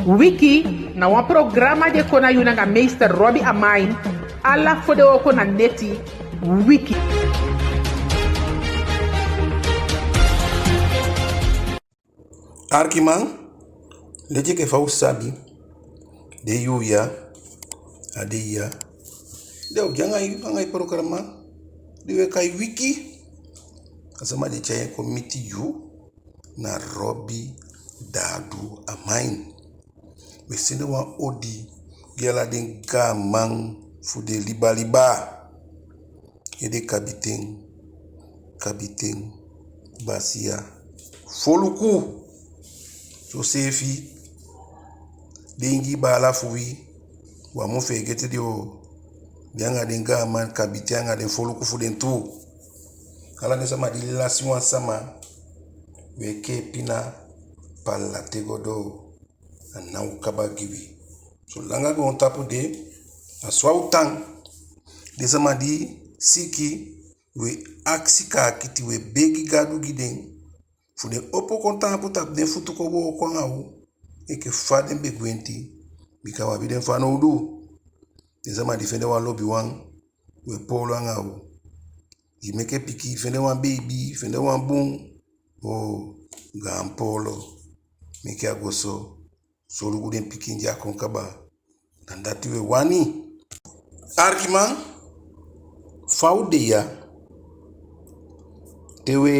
Wiki na wan programa de kona yuna nga meester Robbie Amain alla fode oko na neti Wiki. Arkiman, leje ke fau sabi, de yuya, adeya, de jangai programa, de kai Wiki, asama de chaye committee yu na Robbie Dadu Amain. We sende wan odi gela den gamang fude liba ede kabiten basia foluku so sefi dengi bala fuwi wa mo fe gete dio bianga den gaman kabiten den foluku fuden tu kala ne sama di relation sama we ke pina palla tegodo anau kabagiwi so langa go on tapu de aswa utang de sama di siki we aksika kiti we begi gadu giden fu de opo kontan puta de futu ko bo ko ngawu e ke faden be gwenti bika wa biden fa no du de sama di fende wa lobi wan we polo ngawu i meke piki fende wan baby fende wan bun o gampolo meke agoso so lugu den piki nja konkaba nandati we wani Arkiman faudeya tewe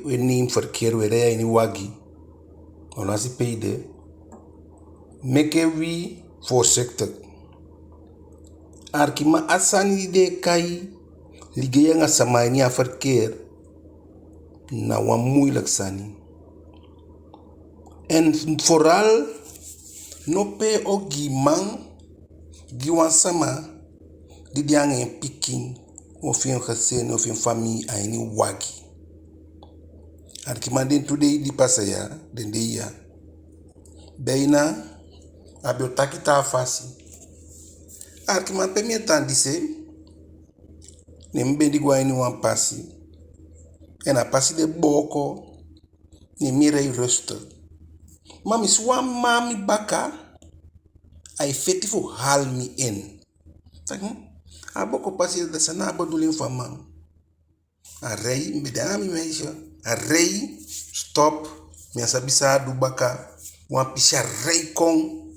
we nim verkeer we rea ini wagi onasi peide meke wi voorzichtig Arkiman asani de kai ligeya nga samani a verkeer na wan moeilijk sani en vooral no pe o man giwan sama di diange pikin of een gezin of een familie aini wagi. Arkiman den today di pasaya den de ya. Beina abio takita fasi. Arkiman pe mietan dise ne mbendi gwa ini wan pasi. En a pasi de boko ne mirei rustig. Mami swa mami baka ai feti fu hal mi in. Aboko pasi da sana badulin faman. A rei mbedami meisha. A rei stop mi asabisa du baka wan pisha rei kong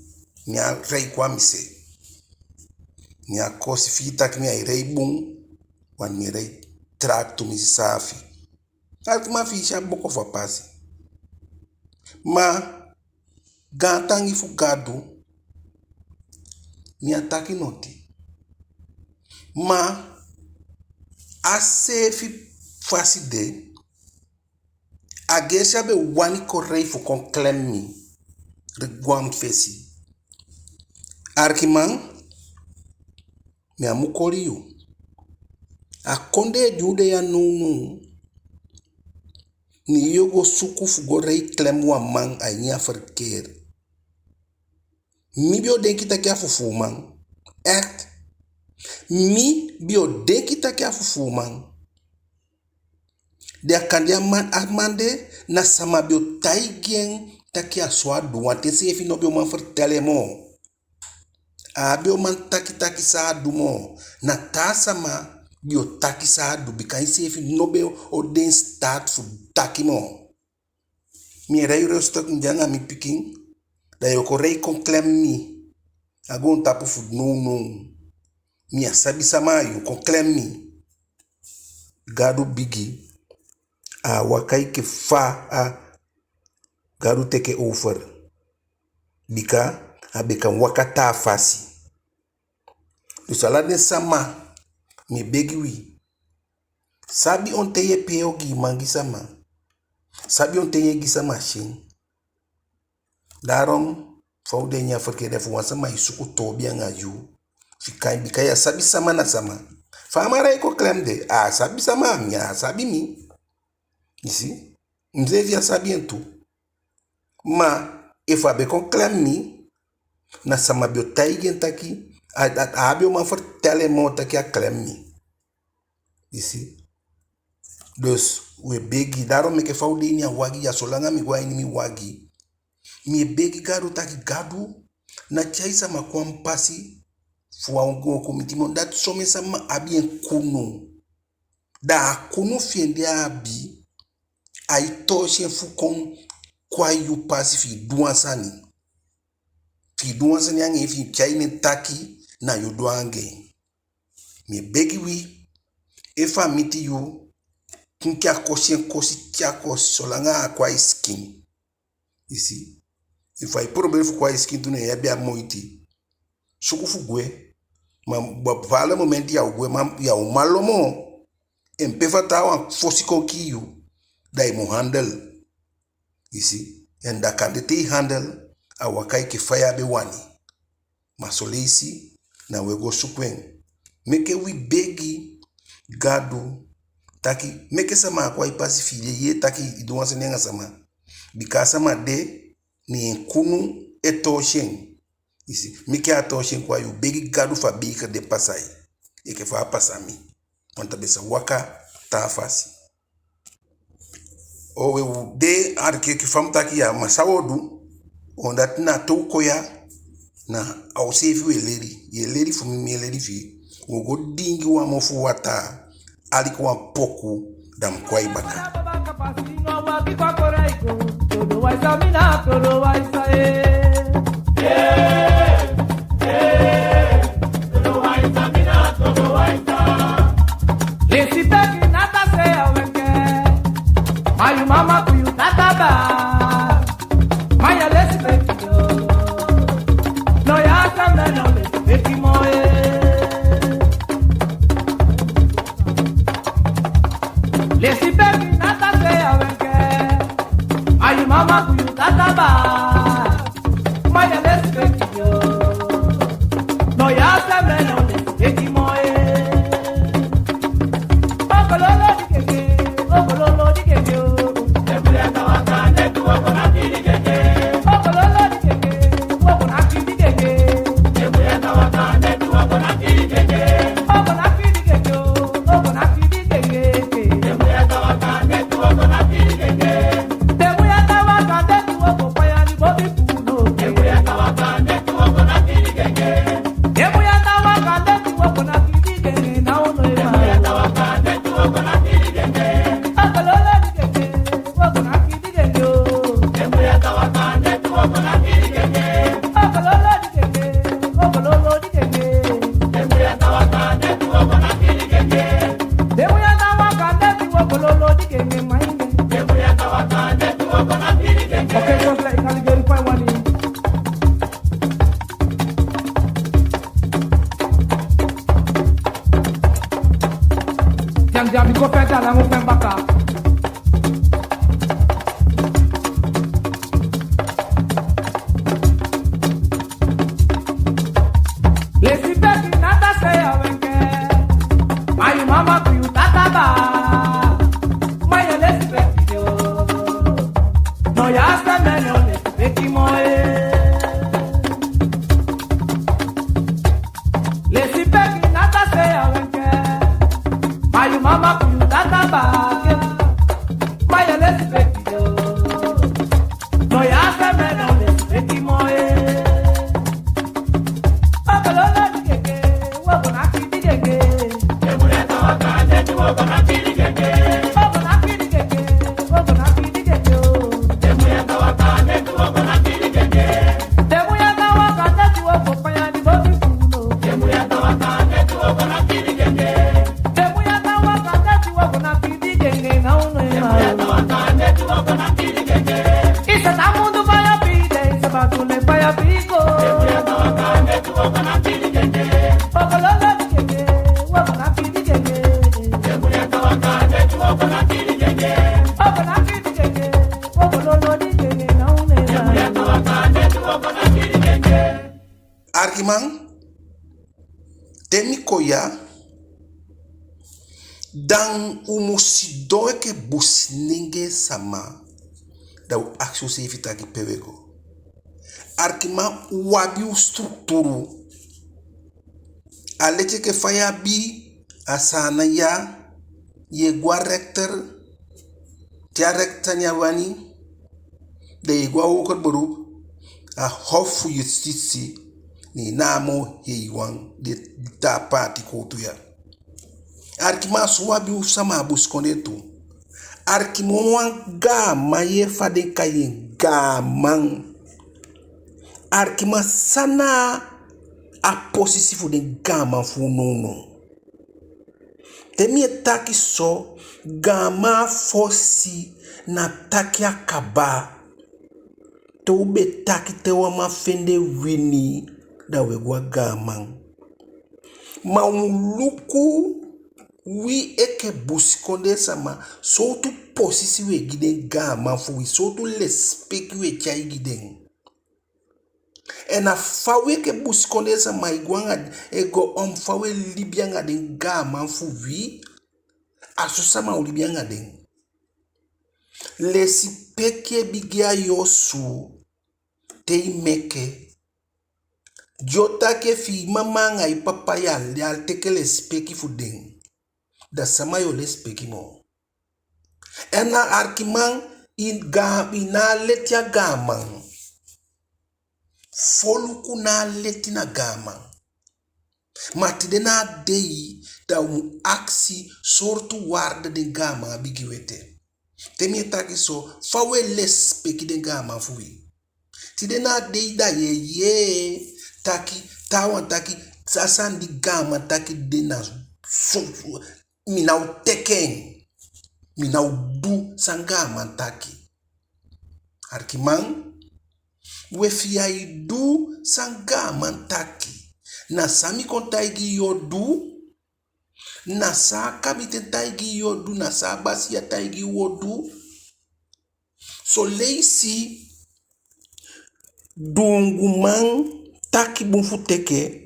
mi a rei kwa mise. Mi a kosi fitak mi a rei bung wan mi rei trak tu mi safi. Arkiman fisha boko fa pasi. Ma gantangi fu gadu mi ataki noti. Ma asefi fasi de agesha be wani korei fu kon klem mi rigwam fesi. Arkiman mi amukori yu. Akonde jude ya nunu ni yogo suku fu go rei klem wa man a nya verkeer. Mi bio denki taki a fufu man. Echt. Mi bio denki taki a fufu man. De akandia man amande na sama bio taigen taki a swa duwan. Te se efi no bio man vertelle mo. A bio man taki sa du mo. Na ta sama bio taki sa du. Bika isi efi no bio o den start fu taki mo. Mi rei rustig njanga mi piking. Da yoko rei kon klem mi. Agon tapu fu no. Mi asabi sama yu kon klem mi. Gadu bigi. A wakai ke fa a gadu teke over. Bika a beka wakata fasi. Dus ala den sama mi begi wi. Sabi on teye peo gi mangi sama. Sabi on teye gi sama shin. Daarom faude nya verkeer de fu sama isuku tobi anga yu. Fikai bika ya sabi sama na sama. Famara eko klem de sabi sama nya sabi mi. Isi mzevi ya sabi entu. Ma if abe kon klem mi na sama bio taigen taki abio man vertelle mo taki a klem mi. Isi. Dus we begi daarom meke faude nya wagi ya solanga mi gwa ini mi wagi. mi begi gado taki gado na chaisa makwam pasi fwa ungo komitimon dat some sama abi en kuno da kuno fiende abi ai toshe fukon kwa yu pasi fi duansani yange fi chaine taki na yu duange mi begi wi efa miti yu kinkia kosi chako solanga kwa iskin isi if I probably for kwa iskin tu ne yabia moiti suku fugwe ma vala momenti ya ugwe ma ya umalomo empefa tawa fosiko kiyu dai mo handle isi and da kandete handle awakai ke fire be wani masolisi na wego sukwen meke wi begi gado taki meke sama kwa ipasi fili ye taki iduwanse nenga sama bikasa ma de ni kunu etoshen isi mike atoshen kwa yu begi gado fa bika de pasai eke fa pasami wanta besa waka ta fasi o we de arke ki fam taki ya masawodu onda tina to koya na au sefi ye leri fu mi leri fi wo go dingi wa mo fu wata alikuwa poku dam kwa ibaka Mama kuyu tataba Maya lesi no ya sambe no lesi moe lesi peki nata se awenke Ayu mama kuyu tataba Maya lesi no ya sambe no lesi moe Okololo dikeke Arkiman temi koya dan umusidoe ke busninge sama da u aksio se evita ki pewego Arkiman wabi u strukturu aleche ke faya bi asana ya ye gwa rector tia rector nya wani de gwa wokot boru a hofu justitie ni namo heiwan de ta parti kotu ya arkima suwabi usama buskonde tu arkimo wan ga maye fade kayen ga man arkima sana a posisi fu de ga man fu nono temi taki so ga ma fosi na taki akaba to be taki te wa ma fende wini da we gwa ga man ma luku wi eke buskonde sama so tu posisi we giden ga man fu wi so tu lespeki we chai giden en a fawe ke buskonde sama igwanga ego fawe libyanga den ga man fu wi aso sama libyanga den lespeki bigia yosu te meke jota ke fi mama ngai papa ya leal teke lespeki fu den da sama yo lespeki mo ena arkiman in ga ina letia gaman foluku na letina gaman matide na dei da aksi sortu warde de gama bigiwete temi taki so fawe lespeki de gama fuwi tide na dei da ye taki tawan taki sasan di gama taki de na so minau teken minau du sangama taki arkiman we fiai du sangama taki na sami kontaigi yodu na sa kabite taigi yodu na sa basia taigi wodu so leisi dunguman taki bunfuteke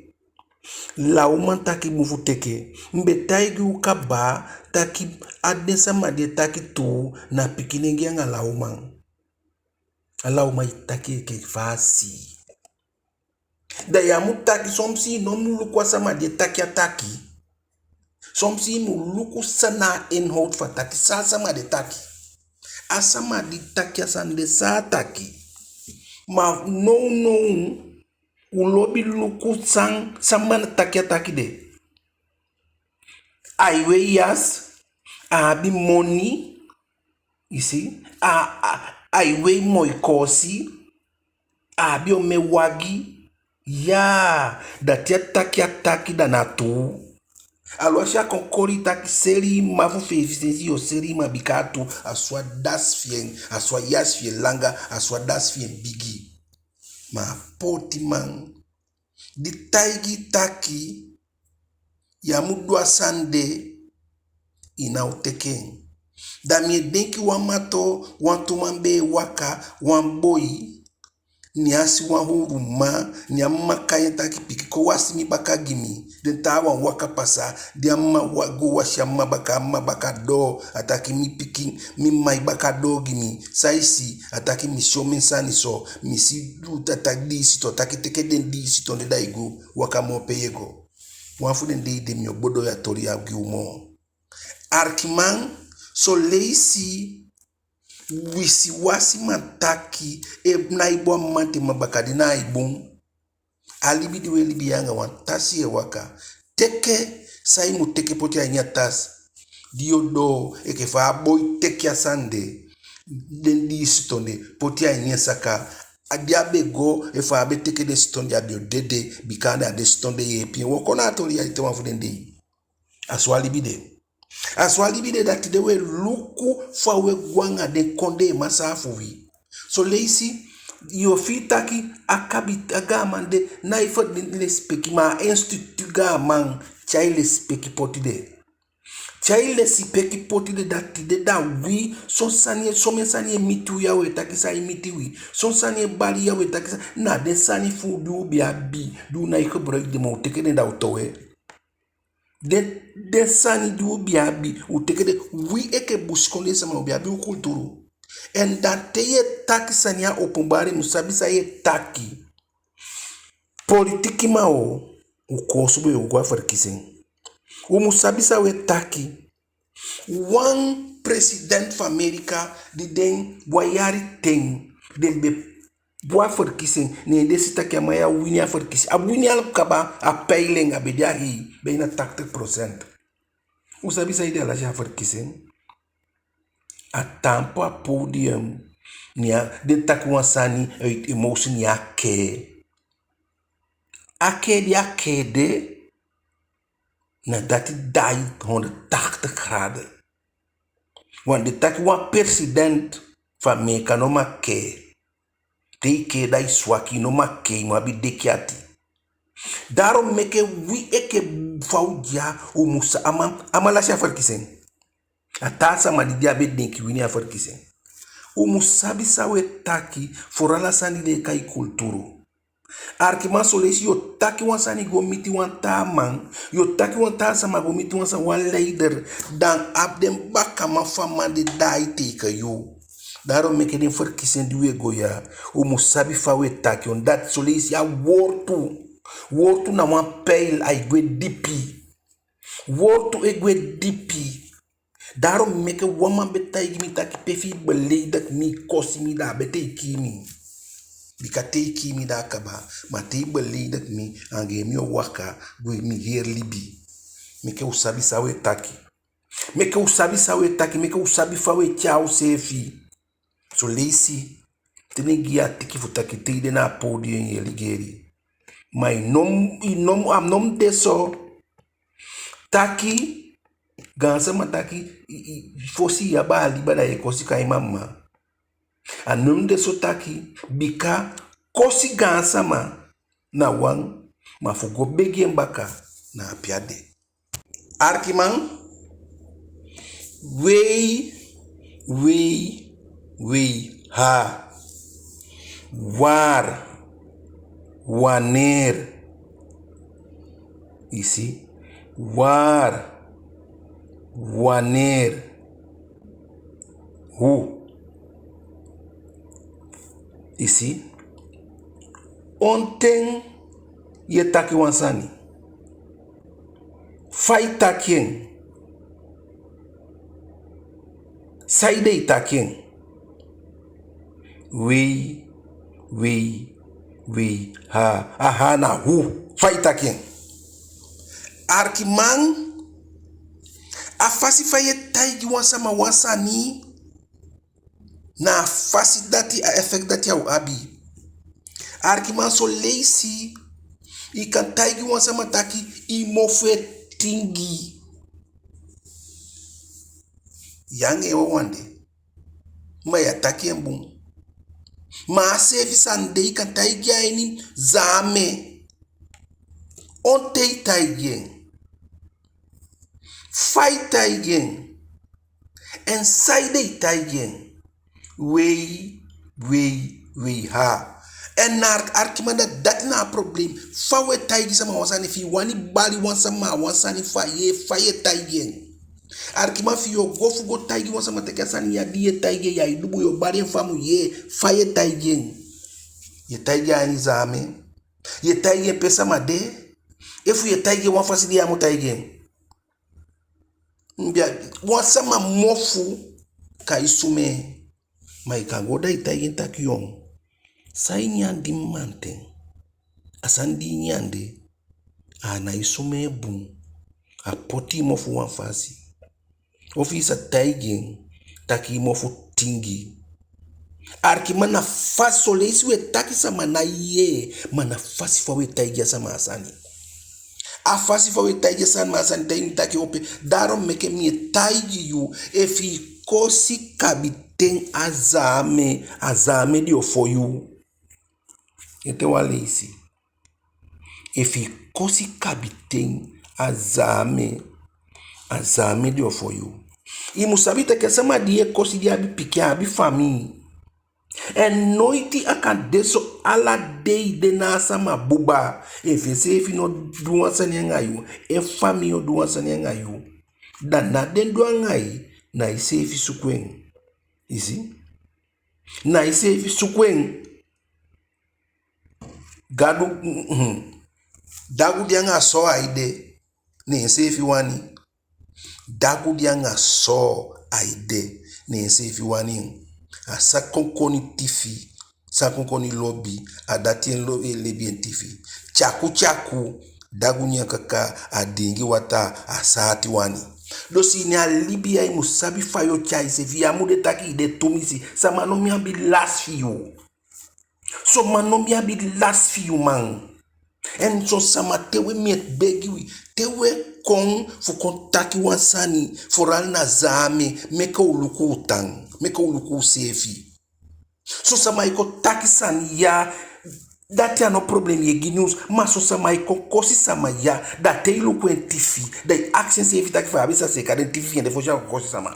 lauman taki bunfuteke mbe taigi ukaba taki adesa made taki tu na pikinengi anga lauman taki ke fasi da ya mutaki somsi no muluku sama de taki ataki somsi muluku sana inhoud fa taki sa sama de taki asama di taki asande sa taki ma no ulobi luku sang sama taki ataki de aiwe yas abi money you see aiwe moikosi abi omewagi ya datia taki ataki danatu alwasha konkori taki seri mafu fefisesi yo seri mabikatu aswa das fien aswa yas fien langa aswa das fien bigi ma poti man di taigi taki ya mudwa sande inauteken da mie denki wamato wantumambe waka wamboi ni asi wan huruma ni amma kayen taki piki ko wasi mi baka gimi den ta wan waka pasa di amma wago washi amma baka do ataki mi piki mi mai baka do gimi saisi ataki mi shomen sani so mi si du tatagdi sito taki teke den di sito de daigo waka mo peyego wan fu den de mi obodo ya tori ya giumo arkiman so leisi wisi wasi mataki na ibo mante mabakadi na ibon alibidi we libi yanga wan tasi e waka teke sai mu teke poti anya tas diodo eke fa boy teke asande den di stonde poti anya saka adiabe go e fa be teke de stonde abio dede bikana de stonde ye pi wokona to ya ite wan fu den de aswali bide dati de we luku fa we gwanga de konde masafu wi so leisi yo fitaki akabit agamande na ifo le speki ma institut gaman chaile speki potide chaile speki potide dati de da wi son sanie somensanie mitu ya we takisa imiti wi son sanie bali ya we takisa na de sani fu du bi abi du na iko break de mo tekene da utowe de sani du biabi u tekede wi eke buskonde sama biabi u kulturu en dante ye taki sania opumbari musabisa ye taki politiki mao u kosubu yo gwa farkisen u musabisa we taki one president of America di den wayari ten den be Boa verkiezing, nee, deze tak ja, maar ja, winia verkiezing. A winia al kaba, a peiling, a bedia hi, bijna 80%. Hoe sabi sa ide alas ja verkiezing? A tampo a podium, nia, de tak wansani uit emotie nia ke. A ke di a ke de, na dati dai 180 graden. Want de tak wan president van Meka no ma ke. Te ke dai swaki no ma ke ma bi dekiati. Daarom meke wi eke faudia o musa ama la verkiezing. Atasa ma di diabe denki wini a verkiezing. O musa bi sawe taki forala sani de kai kulturu. Arkiman solesi yo taki wansani go miti wan taman, yo taki wan tasama go miti wansan wan leider, dan abden baka ma fama de dai teka yo. Daarom meke den verkiezing duwe goya, o musabi fawe taki, on dat solesi ya wortu na wan peil ay gwe dipi, wortu e gwe dipi. Daarom meke waman betai gimi taki pefi beleidak mi kosi mi da bete ikimi. Bika te kimi da kaba, ma te belidak mi ange mi waka gwe mi her libi. Meke usabi sawe taki. Meke usabi sawe taki, meke usabi fawe chao sefi. So lesi, tene gia tiki futaki te ide na podi en yeligeri. Ma am nom deso taki, gansa ma taki, fosi yaba aliba da yekosi kai mama. Anum de sotaki bika kosi gansa na wang ma fugo begi mbaka na apiade. Arkiman wei ha waar wanneer isi waar wanneer hoe isi onten ye taki wansani fai takien saide takien wei ha aha na hu fai takien arkiman afasi faye taigi wansama wansani na fasi dati a effect dati au abi. Arkiman so leisi i kan taigi wansama taki i mofe tingi. Yang ewa wande. Ma ya taki mbung. Ma sefi sande i kan taigi aini zame. Onte taigi. Fai taigi. En saide taigi. Wei ha. En naar arkimanda dat na problem. Fawe taigi sama wansani fi wani bali wansama wansani faye taigi. Arkima fi yo gofu go taigi wansama teke sani ya diye taigi ya idubu yo bari famu ye faye taigi. Ye taigi ani zame. Ye taigi pesa made. Efu ye taigi wanfasi diya mo taigi. Mbia wansama mofu ka isume. Mai kangoda itayin takiyon. Sai nyandi manten. Asandi nyande. Ana isume bun. A poti mofu wanfasi. Ofisa taigin. Taki mofu tingi. Arki mana fasi solesi we taki sa mana ye. Mana fasi fa we taigi sama asani. A fasi fa we taigi sama asani. Taigi taki ope. Darom meke miye taigi yu. Efi kosi kabiten azame dio for you. Ete wale isi. Efi kosi kabiten azame dio for you. I musabite kesema diye kosi dia bi piki abi fami. En noiti akan deso ala dei de na sama buba. Efi sefi no duwansan yengayu. E fami no duwansan yengayu. Dan na den duwangayi. Na isefi sukwen. Isi? Na isefi sukwen. Dagu dianga so aide. Ni isefi wani. Dagu dianga so aide. Ni isefi wani. Asa konkoni tifi. Sakunkoni lobby, adatien lo lebien TV. Chaku, dagunya kaka, adengi wata, asati wani. Dosi ni a Libya i musabi fayo chai se via mude taki de tumisi. Sa manomia bi last for you. So manomia bi last for you man. En so sama tewe miet begiwi. Tewe kong fu kontaki wansani. Foral na zame. Meka uluku utang. Meka uluku sefi. So sama iko taki sani ya. Dati ano problem ye news. Ma so sama iko kosi sama ya. Dati ilu kwen tifi. Dai action sefi taki fa abisa se kade tifi yende fosha kosi sama.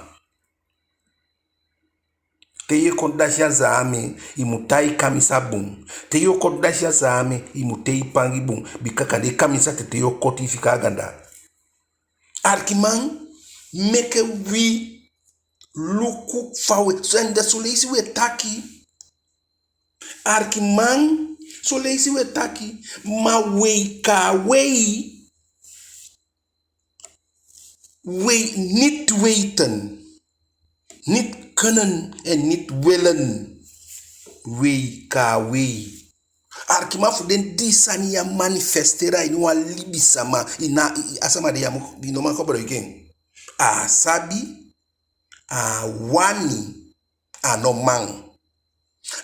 Te ye kondasha zame imutai kamisa bun. Te yo kondasha zame imutei pangi bun. Bikaka de kamisa te yo koti fika ganda. Arkiman meke wi luku fawe. So ende so leisi we taki. Arkiman so leisi we taki. Ma wei ka wei. Wei niet weten. Niet kunnen en niet willen. Wei ka wei. Arkima fu den disani ya manifestera inu libi sama ina asama de ya inoma kobro again. A sabi, a wani, a no man.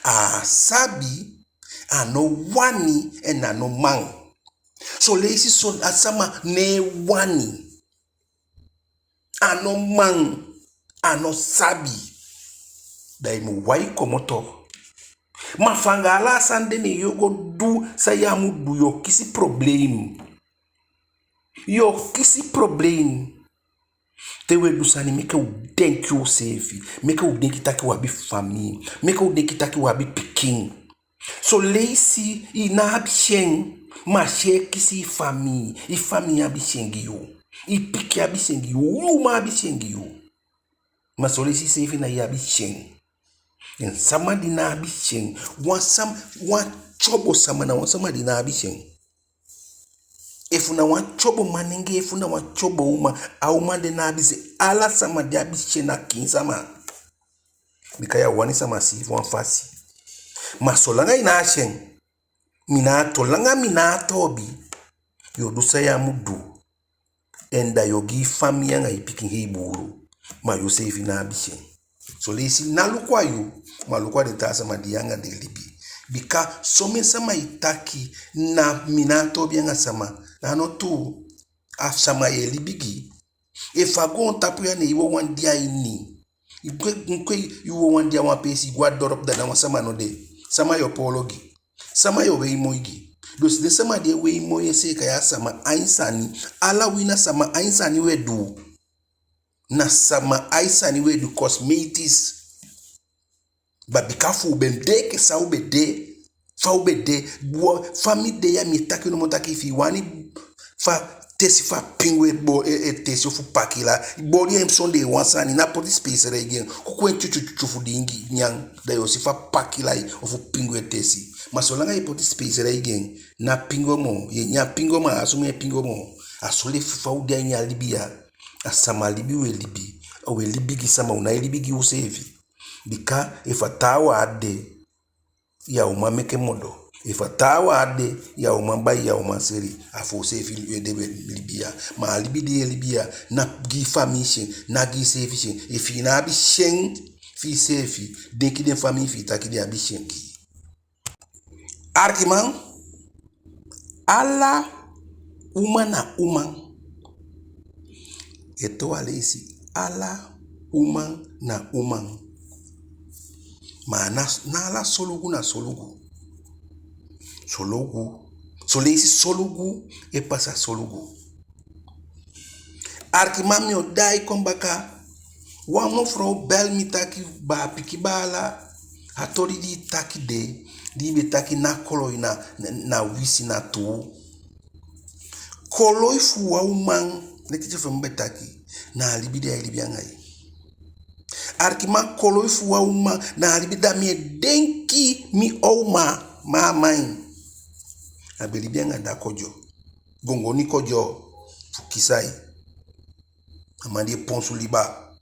A sabi, a no wani and a no man. So leisi son asama ne wani. A no man, a no sabi. Dai mu wai komoto. Mafangala sande ne yogo du sayamu du yo kisi problem. Yo kisi problem. Tewe du sani meke u denki u sefi. Meke u denki taki wabi family. Meke u denki taki wabi pikin. So leisi ina abisheng. Ma she kisi family. I family abishengi yo. I piki abishengi yo. Uma abishengi yo. Ma so leisi sefi na yabisheng. En sama di na abisheng. Wan chobo sama na wan sama di na abisheng. Efuna wan chobo manenge, efuna wan chobo uma. A uma de na abise. Ala sama di abisheng na kin sama. Bikaya wani sama si wan fasi. Ma solanga ina asheng. Minato, langa minato obi. Yodusa ya mudu. Enda yogi fami yanga ipiking heiburu. Ma yosefi na abisheng. So leisi nalukwa yu, malukwa de ta sama diyanga de libi. Bika some sama itaki na minato bianga sama. Nano tu af sama ye libigi. Fagon tapu ya ne iwo wandia ini. Nkwe iwo wandia wapesi gwa dorop da na wasama no de. Sama yo pologi. Sama yo weimoigi. Dosi de sama de weimoye se kaya sama ainsani. Ala wina sama ainsani we du. Na sama aisani we do cosmetics. But bikafu ubende ke sa ubede. Fa ubede. Fami de ya mitaki no motaki fi wani. Fa tesi fa pingwe bo tesi ofu pakila. Bori ya msonde wansani na poti space regen. Kukwe chufu dingi nyang. Da yosi fa pakila ofu pingwe tesi. Masolanga ya poti space regen. Na pingo mo. Nya pingo mo asume pingo mo. Asole fa udia nya Libya. Asama libi we libi. We libi gisama una libi gi usevi. Bika ifatawa ade ya umameke modo. Ifatawa ade ya umamba ya umanseri. Afo usevi edebe Libya. Ma libi de Libya na gi famishin. Na gi sefi. Ifi na abishen fi sefi. Denki den fami fi taki de abishen ki. Arkiman. Ala umana uman. Eto alesi ala uman na uman. Ma na ala solugu na solugu. Solugu. So leisi solugu e pasa solugu. Arkimami o dai kombaka. Wamo fro bel mi taki ba pikibala. Hatori di taki de. Di be taki na koloi na wisi na tu. Koloi fu wa uman. Nekije fombe taki na alibida ilibiangai. Arkima kolo ifu wa uma na alibida mi denki mi oma ma main. Abelibianga da kojo. Gongo ni kojo fukisai. Amandi ponsu liba.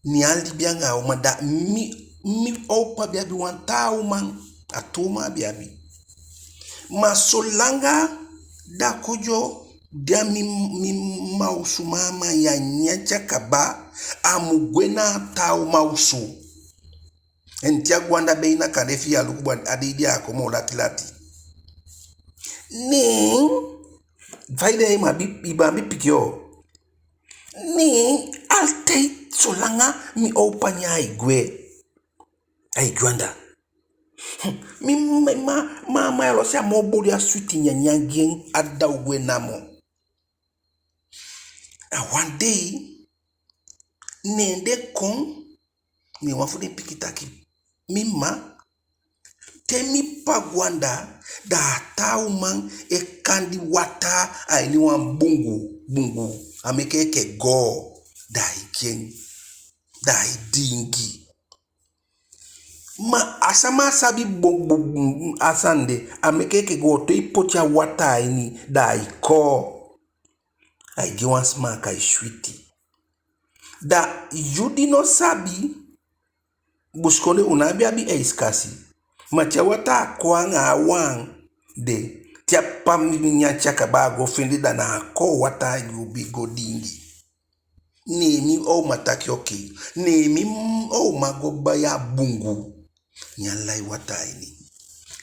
Ni alibianga oma da mi mi opa biabi wantau man atoma biabi ma solanga da kojo dia mi mausu mama ya nyacha kaba amugwena tau mausu entia gwanda beina kadefi ya lukubwa adidi akomo lati ni vaide ibabi pikyo ni alte solanga mi opa nya igwe gwanda mi ma ya lo se amobori ya switi nyanyagien adawwe namo. And one day nende kon ni wafude pikitaki mima temi pagwanda da tauman e kandi wata aini wan bungu amekeke go da ikien da idingi ma asama sabi asande amekeke go to ipocha wata aini da iko aigi wan smaka ishwiti da yudi no sabi buskone unabi abi eiskasi macha wata kwanga awang de tiapa minya chaka bago fendi da na ko wata yubi godingi nemi o mataki oki nemi o magoba ya bungu nyalai wata ini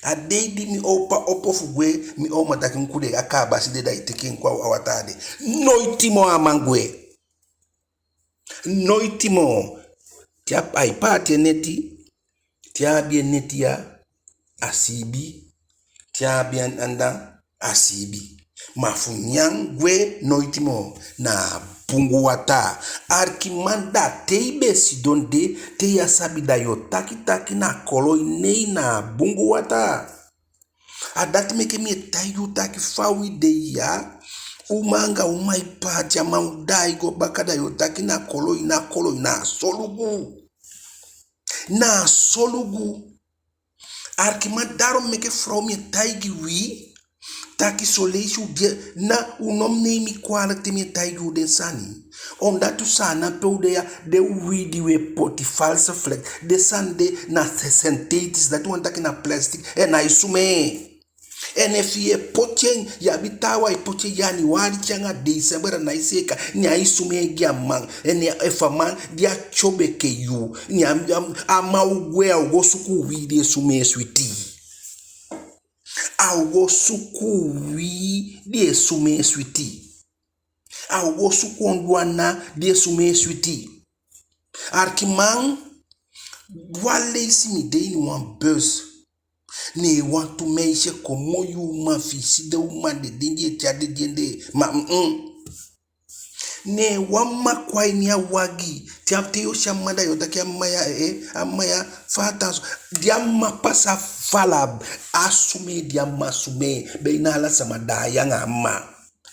adeidi mi opa opofugwe mi o mataki nkude akaba side da iteke nkwa awatade noitimo amangwe noitimo tia aipate neti tia bien netia asibi tia bien anda asibi mafunyangwe noitimo na pungu wata arkimanda teibe sidonde te ya sabida yo taki na koloi nei na bungu wata adati meke mi tayu taki fawi de ya umanga umaipa jama udai go bakada yo taki na koloi na solugu arkimandaro meke from ye taigi wi taki soleishu bie na unom nemi quality mi taigi den sani onda tu sana pe de widi we poti false flag de sande na synthetics that one taki na plastic na isume NFA pochen ya bitawa ipoche yani wali changa December na iseka ni aisume giamang eni efaman dia chobeke yu ni ama ugwe ugo suku widi sume switi augo suku widi sume switi augo suku ndwana die sume switi arkimang wale isimi de ni one buzz ne want to meishe komo yu ma fisi de uma de dinje tiade diende ma ne wama kwai ni awagi tiapte yo shamada yo daki amaya fatas diamma pasa falab asume diamma sume beina samada yanga amma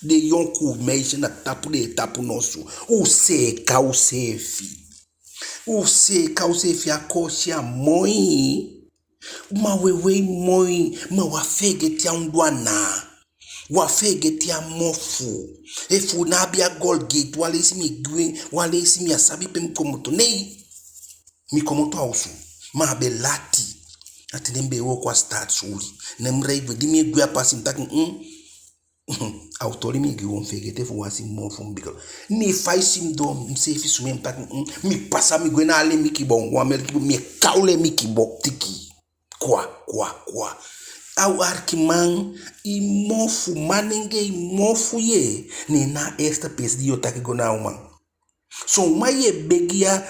de yonku meishe na tapu nosu useka usefi akosia moi ma wewe moi ma wafege tia ndwana wafege tia mofu efu nabia Goldgate wale isimi green wale isimi asabi pe mkomoto nei mikomoto ausu ma belati atinembe wo kwa start suri nemreve dimi gwa pasi mtaki autori mi gi won fege te fu wasi mofu mbiko ni faisim do msefi sume mtaki mi pasa mi gwena ale miki bon wa melki mi kaule miki boktiki kwa au arkimang imofu manenge imofu ye ni na esta pes di yotaki gona umang so maye begia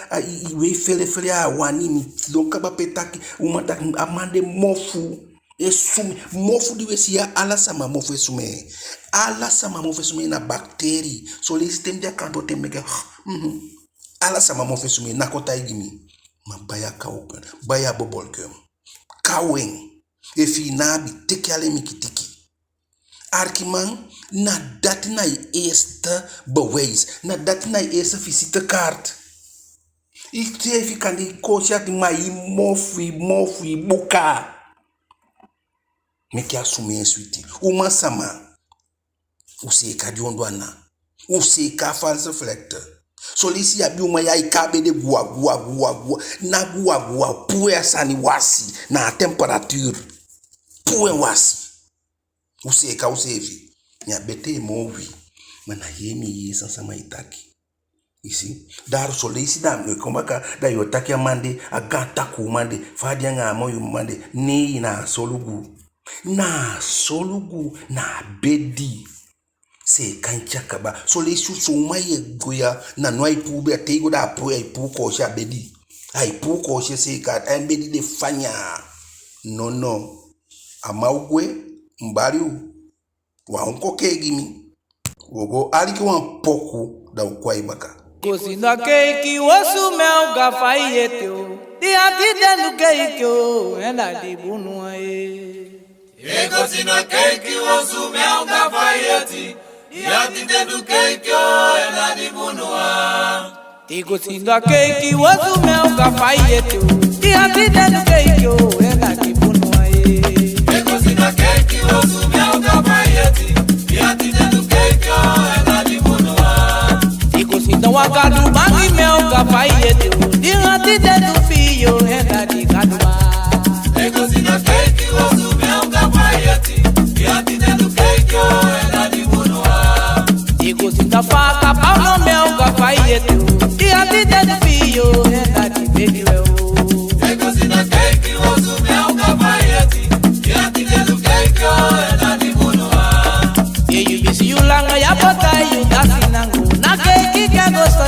iwe fele awani mi lonka ba petaki umata amande mofu esumi mofu diwe siya ala sama mofu esume na bakteri so le system dia kanto temega ala sama mofu esume nakota igimi mabaya ka open baya bubble gum kaweng efi nabi tekiale mikitiki arkimang na dat na eerste bewijs na dat na eerste visitekaart ik tefi kan die koshati mai mofi buka meki asume switi uma sama useka diondwana useka false flector Solisi ya biuma ya ikabe de gua na gua pue asani wasi na temperature pue wasi useka usevi nya bete movi mana yemi yesa sama itaki isi dar solisi da komaka da yotaki amande agata ku mande fadi nga moyo mande ni na solugu na bedi se kancha kaba solisi so maye goya na no ipu ate go da po ipu ko sha bedi ipu ko she se ka bedi de fanya no amaugwe mbariu wa unko kegimi wogo aliki wan poku da ukwai baka Cozinha que osso mel gafaieteu dia de dentro que o ela de bunu aí e cozinha que osso mel gafaiete dia de dentro que o ela de bunu e cozinha que osso mel gafaieteu dia de dentro que o ela de bunu aí e cozinha que osso mel gafaiete dia de dentro que o ela de bunu então a gado bangi meu gafaiete dia de dentro fio ela de gado e cozinha que osso mel gafaiete dia de dentro que o ela de bunu e cozinha faca pau no meu gafaiete dia de dentro fio ela de begueu e cozinha que osso mel gafaiete dia de dentro que o ela de bunu e bisi yulanga ya bota yu dasinango na keki que gosto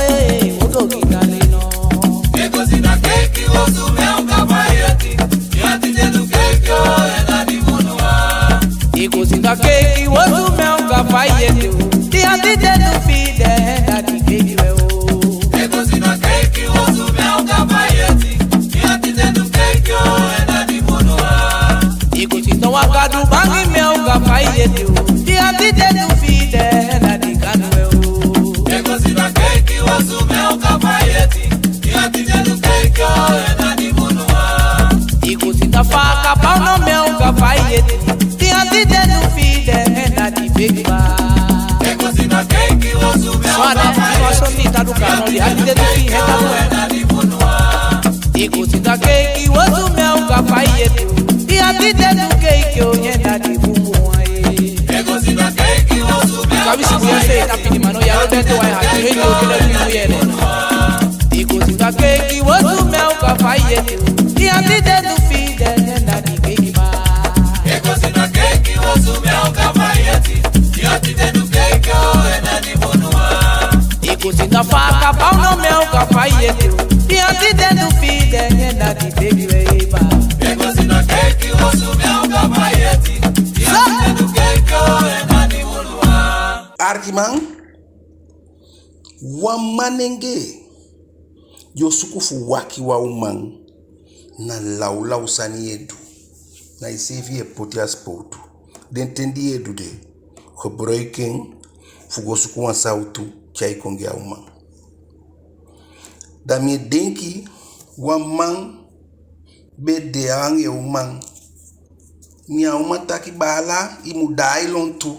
udo kitalino e cozinha que osso mel gafaiete dia de dentro que o ela de bunu e cozinha keki osso meu gafaiete dia de dentro fide ela de begueu e cozinha que osso mel gafaiete dia de dentro que o ela de bunu e cozinha a gado bangi meu gafaiete dia de dentro fide ela de gado e cozinha que osso mel gafaiete dia de dentro que o ela de bunu e cozinha faca pau no meu gafaiete dia de dentro fide ela de begueu e cozinha que osso mel Soalnya do carro de aqui dentro fim ela de bunu e cozinha que osso meu gafaiete dia de dentro que o nhenda de bumbum aí e cozinha que osso mel Kabi siku ya sei tapi mano ya lo dentro ai ha hei do kile pingu yele e cozinha que osso meu gafaiete dia de dentro fim de nhenda de begueu e cozinha que osso mel gafaiete dia de dentro que o ela de bunu e cozinha faca pau no meu gafaiete dia de dentro fim de nhenda de begueu e cozinha que osso mel gafaiete dia de dentro que o ela de bunu Arkiman wa manenge yo sukufu waki wa umang na laulau sani yedu na isevi e potia sportu dentendi yedu de gebruiking fugo suku wan sautu chai kongi umang da mi denki wa man be de ange umang ni taki bala imudai lontu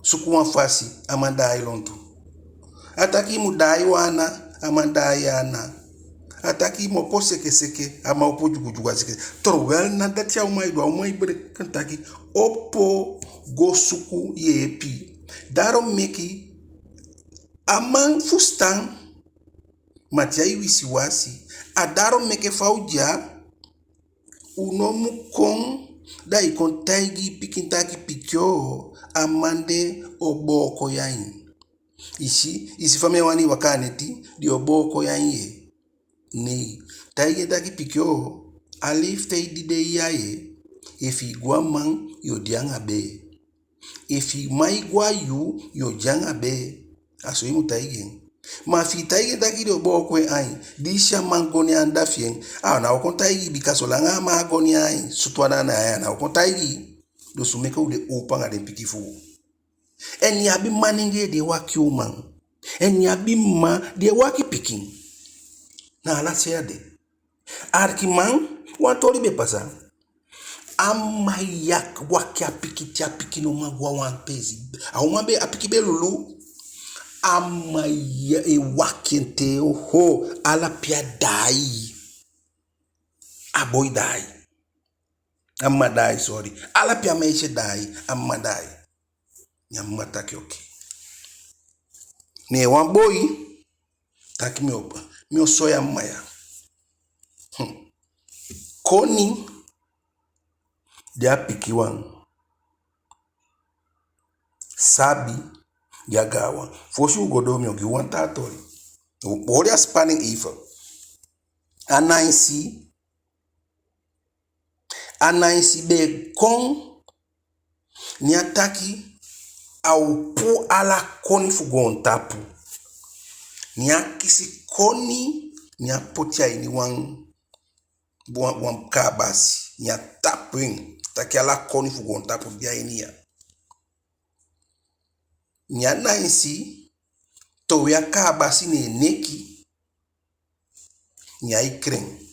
suku wan fasi amandai lontu ataki mudai wana amandai ana ataki mopo seke ama opo jugujuga seke torwel na datia umai bre kantaki opo go suku yepi daro meki amang fustan matiai wisiwasi adaro meke fauja unomu kon dai kon taigi pikintaki pikyo amande oboko yain isi fame wani wakaneti di oboko yain ni taigi taki pikyo alif teidi de yaye ifi guamang yo dianga be ifi mai guayu yo janga be aso imu taigi ma fi taigi taki di oboko yain di shamangoni andafien na okontaigi bikasolanga ma agoni yain sutwana na ya na okontaigi do sumeka ude opanga de pikifu eni abi maninge de waki umang eni abi ma de waki pikin na ala seade arkiman watori be pasa amayak waki apiki no magwa wan pezi a uma be apiki be lulu ama e wakente ho ala pia dai aboy dai amma dai sorry ala pia meishe dai amma dai nyamma takioki ne wan boy tak mi o soya maya koni dia pikiwan sabi ya gawa foshu godomi ogi wanta tori ori spanning evil anaisi be kon ni ataki au pu ala koni fugon tapu ni akisi koni ni apotia ini wan kabasi ni atapin taki ala koni fugon tapu dia inia ni anaisi to ya kabasi ni neki ni aikren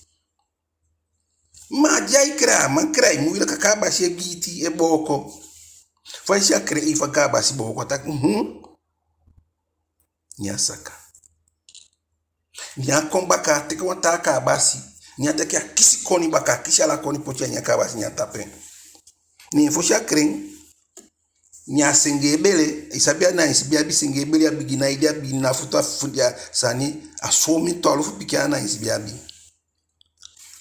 ma jai kra man krai mu ila kaba she giti e boko fa sha kre ifa kaba si boko tak nya saka nya komba ka te ko ta kaba si nya te ka kisi koni baka kisha la koni pocha nya kaba si nya tape ni fo sha kren nya sengebele isabia na isibia bi sengebele abigina idia bi na futa fundia sani asomi tolu fu pikana isibia bi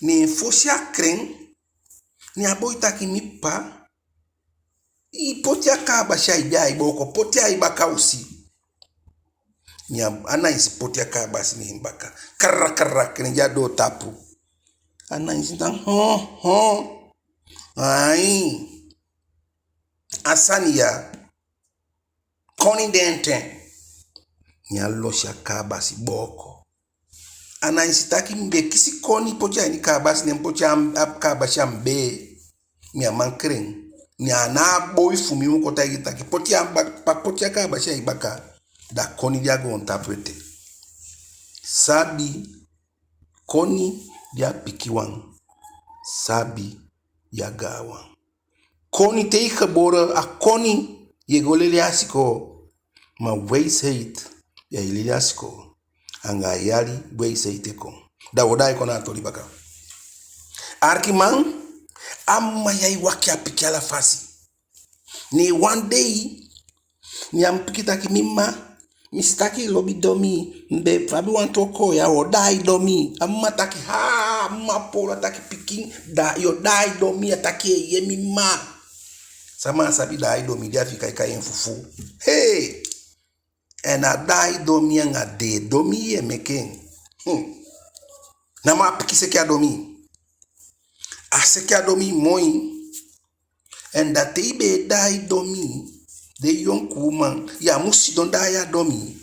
ni fosia kren ni aboita kimipa i potia kaba shaida iboko potia ibaka usi ni anaisi potia kaba sini mbaka karra kren jado tapu anaisi tan ai asania koni dente ni alosha kaba si boko anaisitaki mbe kisi koni pocha ni kabas ne pocha kabasha mbe mi amankren ni ana boy fumi mu kota yitaki pocha pocha kabasha ibaka da koni dia go ontapete sabi koni dia pikiwan sabi ya gawa koni te ikhabora a koni yegolele asiko ma waste hate ya ilele asiko anga yali bwe seiteko da wodai kona tori baka arkiman amma yai wakia pikala fasi ni one day ni ampikita kimima mistaki lobi domi mbe fabi wantoko ya wodai domi amma taki amma pola taki piking da yo dai domi ataki yemima sama sabi dai domi dia fika kai enfufu hey en a dai domi nga de domi e meken na ma pikise kia domi ase kia domi moi en da te ibe dai domi de yonku man ya musi don dai ya domi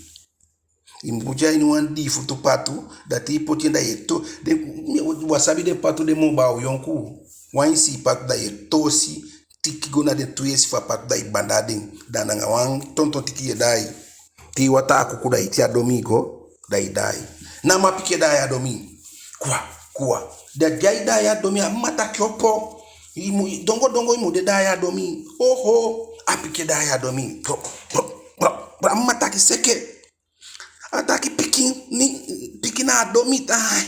imbuja ini wan di futu patu da te ipoti da yeto de wasabi de patu de moba yonku wan si patu da yeto si tiki gona de tuyesi fa patu da ibandading da nga wan tonton tiki dai ti wata kukuda itia domigo dai na mapike dai domi kwa da dai ya domi amata kyopo imu dongo imu de dai domi oho apike dai domi amata kiseke ataki pikina domi tai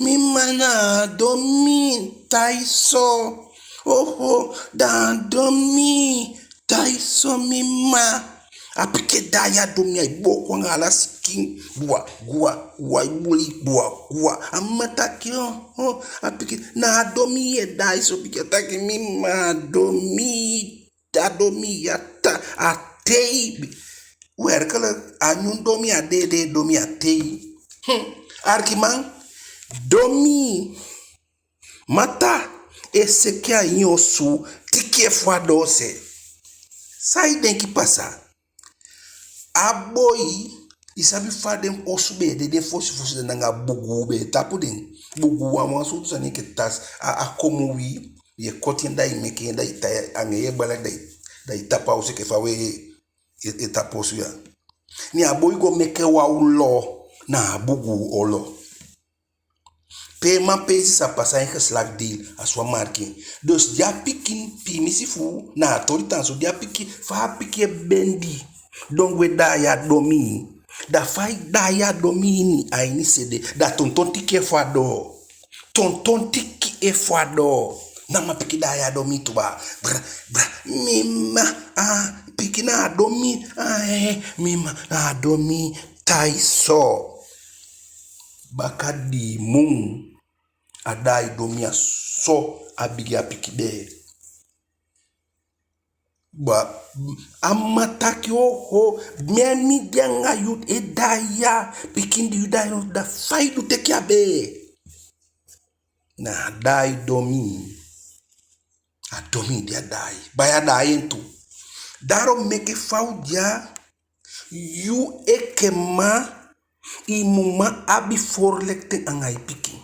mi mana domi taiso oho da domi taiso mima apike daya domi iboko ngala siking gua ibuli gua amata kyo apike na domi e dai so pike taki mima domi yata atei werkala anyun domi adede domi atei arkiman domi mata esekia nyosu tike fwa dose sai den ki pasa aboy isabi fadem osube de fosi de nanga bugu be tapu den bugu wa mo so tsani ke tas a komuwi ye kotinda imeke nda ita angeye bala da itapa o se ke fawe etapo suya ni aboy go meke wa ulo na bugu olo pe ma pesi sa pasa en slack deal aswa marking dos dia pikin pi misifu na toritan so dia piki fa piki bendi Donc we da ya domi. Da fai da ya domi ni aini sede. Da tonton tiki e fado. Tonton tiki e fado. Na ma piki da ya domi tuba. Bra bra mima piki na domi mima na domi taiso. Bakadi mung adai domi so abigi apiki de. Ba amataki ho miami dianga yut edaya pikin di udai no da fai du teki abe na dai domi a domi dia dai baya dai entu daro meke fau dia yu ekema imuma abi forlekte angai piki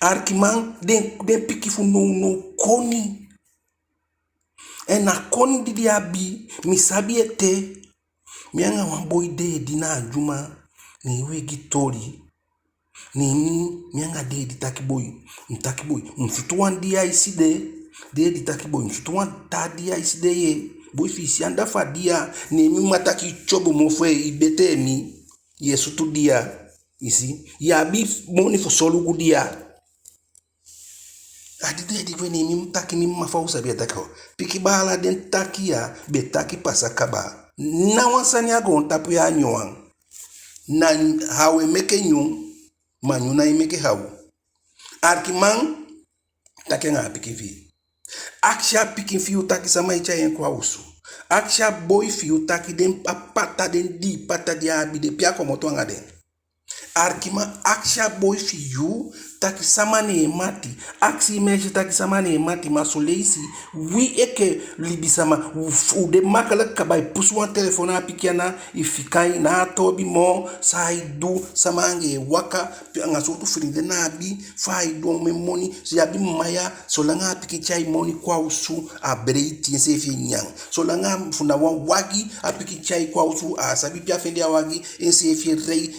arkiman den piki fu no koni. En na kon di abi misabi ete mianga wamboy de dina juma ni wegi tori ni mianga de di takiboy mfutu wan dia isi de di takiboy mfutu wan ta dia isi de ye boy fisi anda fa dia ni mi mataki chobo mo fe ibete mi yesu tu dia isi ya bi moni fo solugu dia. Adide di veni mi mtaki mi mafausa bi atako. Piki bala den takia betaki pasakaba. Na wansani agon tapu ya nyuang. Na hawe meke nyung manyuna imeke hawu. Arkiman take nga piki vi. Aksha piki fi utaki sama icha yen kwa usu. Aksha boy fi utaki den pata den di pata di abi de pia komoto nga den. Arkima aksha boy fi you taki samane mati aksi meje taki samane mati masoleisi wi eke libisama u de makala kabay pusu wan telefona pikiana ifikai na tobi mo saidu samange waka nga sotu frinde na bi faidu memoni so ya bi maya so langa pikichai moni kwa usu a breiti nsefi nyang so langa funa wan wagi a pikichai kwa usu a sabi pia fendi a wagi nsefi rei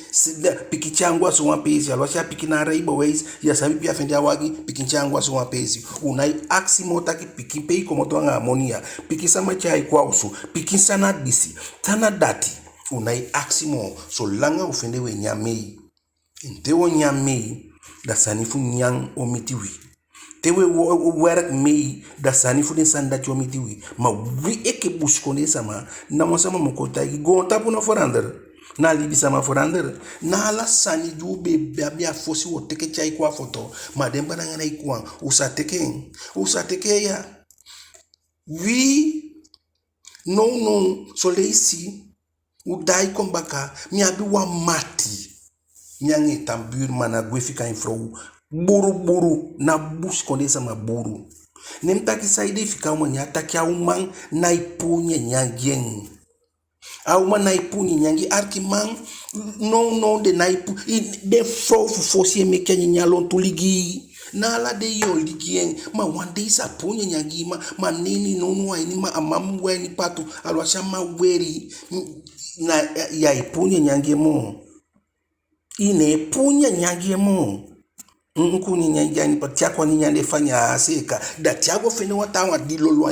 pikichangwa so wan pezi alosha pikina rei boys ya sabi pia fendi a wagi pikichangwa so wan pezi unai aksi motaki pikipei komoto nga amonia pikisama chai kwa usu pikisana disi tana dati unai aksi mo so langa ufende we nyamei intewo nyamei da sanifu nyang omitiwi tewe work mei da sanifu den sandati omitiwi ma wi eke buskone sama na mo sama mokota go tapu no forander na libi sama forander na la sani du be bia fosi wo teke chai kwa foto ma dem bana ngana ikuan usateke ya wi no so leisi udai kombaka mi abi wa mati nyangi tambur mana gwefika infro buru na bus kondesa maburu nemtaki saide fika mo nya taki auman na ipunye nyangien auman na ipunye nyangi arkiman no de na ipu de fosi mekenya nyalon tuligi na la de yo ligien ma wande isa punye nyangi ma nini no aini ma amamu weni patu alwasha ma weri na ya ipunye nyangi mo ine punya nyangie mo nkuni nyangani patia kwa nyande fanya aseka da tiago fene watawa dilolo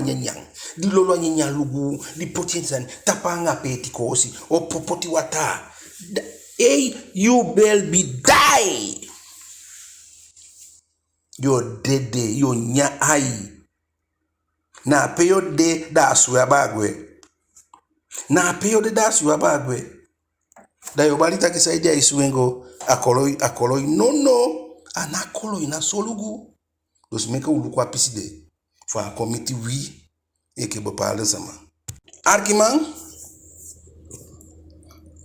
nyanya lugu di potensan tapanga peti kosi o popoti wata hey you will be die yo dede yo nya ai na peyo de da suya bagwe da yo balita kisaidia isuengo akoloi no anakoloi na solugu dos meka uluku apiside fa komiti wi eke bopale sama arkiman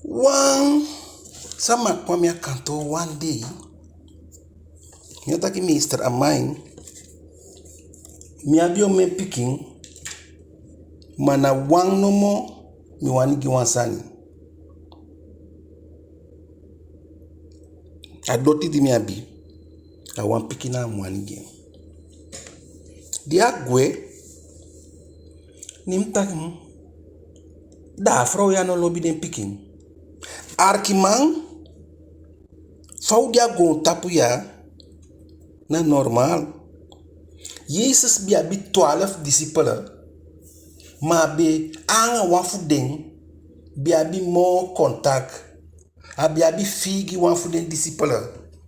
wan sama kwa mia kanto one day miata ki Mr. Amain mi abio me picking mana wan no mo mi wanigi wansani adoti di miabi a wan pikina mwanige dia gwe nimta da afro ya no lobby den pikin arkiman faudia go tapu ya na normal Jesus bi abi 12 disciples ma be anga wafu den bi abi more contact abi figi wafu den disciple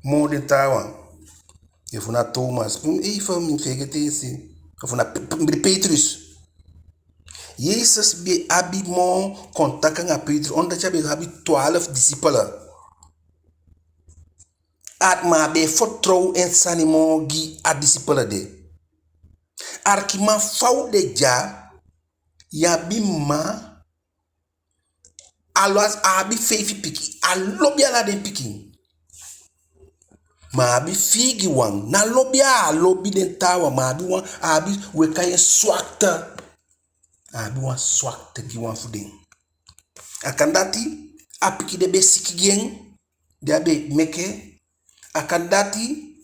more de tawan if una Thomas even mi fegete si if una Petrus Jesus be abi more contact nga Petrus omdat je be abi 12 disciples at ma be vertrouw en sanimo gi a disciples de arkima fau de ya bi ma alas abi feifi piki alobia la den piki ma abi figi wan na lobia lobi den tawa ma abi wan abi we kaye swakta abi wan swakta gi wan fudin akandati apiki de be siki gen de abe meke akandati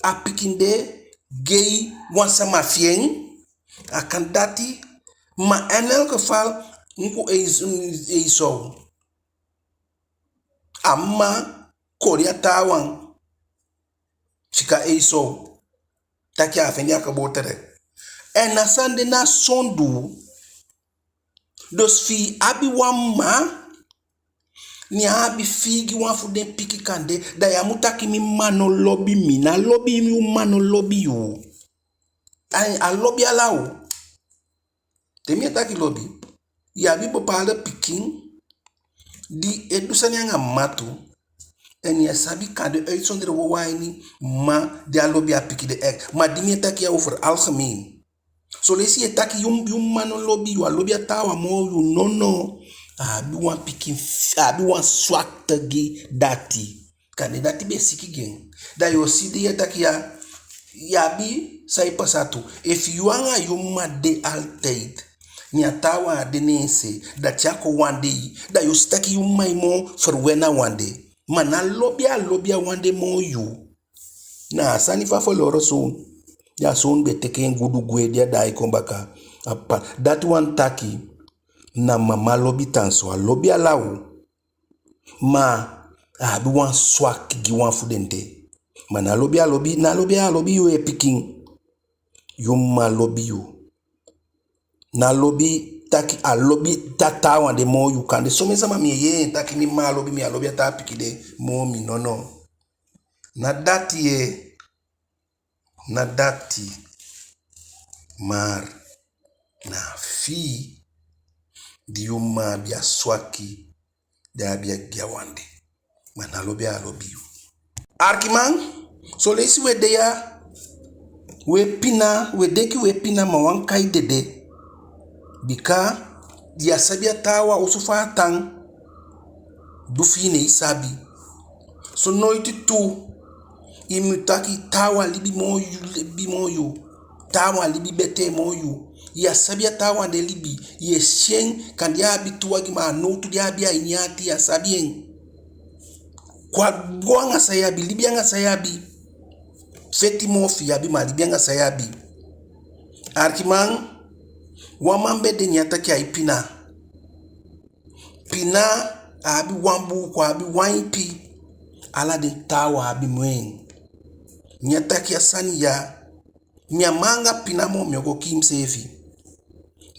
apikinde gay wan sama fien akandati ma in elk geval nko zo amma korea tawan chika zo takia afendi akabotere en nasande na sondu dos fi abi wan ma ni abi figi wan fu den piki kande da ya mutaki mi mano lobby mi na lobby mi mano lobby you a lobby alao temi ataki lobby ya bi bopala pikin di edusani anga matu en ya sabi kande uitzondere wo waini ma de a lobby a piki de ek ma dimi ataki over algemeen so lesi ataki yum mano lobby you a lobby atawa mo you no abi wan pikin abi wan swakta gi dati kande dati be siki gen da yo sidi ataki ya bi sai pasatu if you anga yuma de altate ni atawa de nense da chako one day da yo staki yuma imo for wena one day mana lobia one day mo you na sani fa fo loro soon ya soon be teken gudu gwe dia dai kombaka apa that one taki na mama lobby tanso a lobby alawo ma abi wan swak gi wan fudente mana lobby you e picking you ma lobby you na lobby taki a lobby tata wan de mo you kan de so me sama mi ye taki mi ma lobby mi a lobby ta pikide mo mi no na dati mar na fi di yuma bia swaki da bia giawande mana lobby you arkiman so lesi we deya we pina ma wan kai dede bika dia sabia tawa usufa tang du fine isabi so noiti tu imutaki tawa libi moyo tawa libi bete moyo ya sabia tawa de libi ye shen kan dia bitua gi ma no tu dia bia inyati ya sabien kwa gwanga sayabi libi anga sayabi feti mofi ya bi ma libi anga sayabi arkiman wamambe de nyata ki aipina pina abi wambu kwa abi waipi ala de tawa abi mwen nyata ki asani ya nyamanga pina mo myogo kimsefi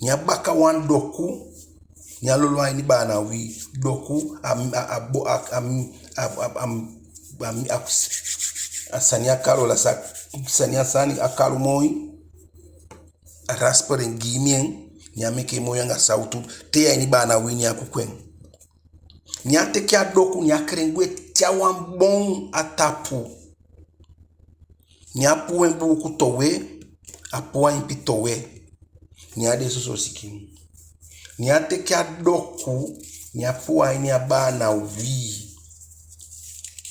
nyabaka wan doku nyalolwa ini bana wi doku asani akalo la sak sani akalo moi rasperen gimien nyameke moyo nga sautu te ini bana wi nya kukwen nyate kya doku nyakrengwe tiawan bon atapu nyapu wembu kutowe apuwa impitowe nyade soso sikim nyate kya doku nyapuwa ini abana wi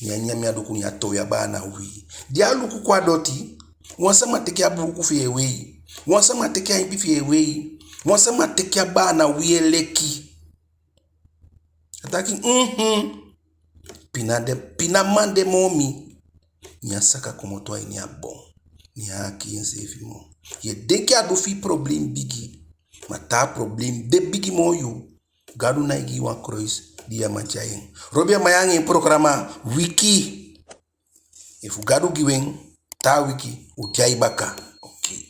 nyanyami adoku nyatowe abana wi dialuku kwa doti wansama teke abuku fiyewe wansama teke impi fiyewe wansama teke abana wi eleki ataki pina mande momi nyasaka komoto ini abon nyaki nsefi mo ye deke adofi problem bigi mata problem de bigi moyo gadu na igi wan croix dia machayen robia mayangi programa wiki if gadu giwen ta wiki utai baka okay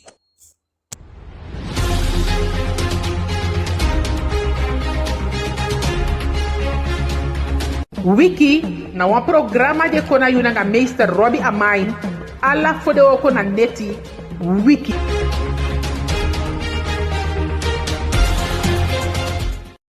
Wiki na wan programa de kona yuna nga meester Robbie Amain. Alla fode oko na neti Wiki.